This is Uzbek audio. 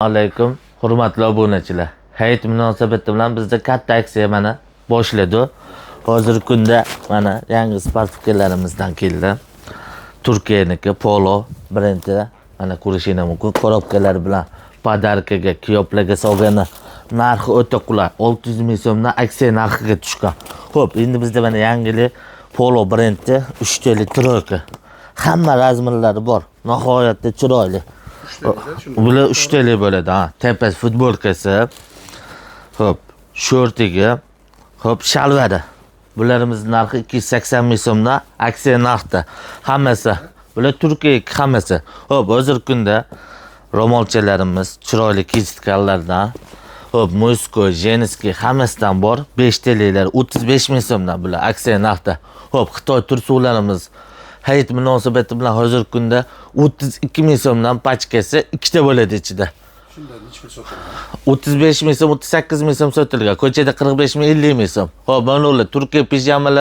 Alaykum, hurmatli obunachilar. Hayit munosabati bilan bizda katta aksiya mana boshladi. Hozirgi kunda mana yangi sportfikerlarimizdan keldi. Turkiyaniki Polo brendi mana ko'rishingiz mumkin. Korobkalar bilan podarkaga, kiyoplarga solgani narxi o'ta qulay. 600 ming so'mdan aksiya narxiga tushgan. Xo'p, endi bizda mana yangili Polo brendi 3 tali troyka. Hamma razmerlari bor. Nihoyatda chiroyli. Bular 3 TL bo'ladi, ha. Tepasi futbolkasi. Xo'p, shortiga, xo'p, shalvari. Bularimiz narxi 280 ming so'mdan aksiya narxda. Hammasi, bular Turkiya hammasi. Xo'p, hozirgi kunda ro'molchalarimiz chiroyli kistkalardan, xo'p, Mosko, Jenski hammasidan bor. 5 TL'lar 35 ming so'mdan bular aksiya narxda. Xo'p, Xitoy tursuvlarimiz hayit munosabati bilan hozirgi kunda 32 ming so'mdan pachkasi ikkita bo'ladi ichida. Shundan necha pul sotilgan? 35 ming so'm, 38 ming so'm sotilgan. Ko'chada 45 ming, 50 ming so'm. Xo'p, mana ular Turkiya pijamalar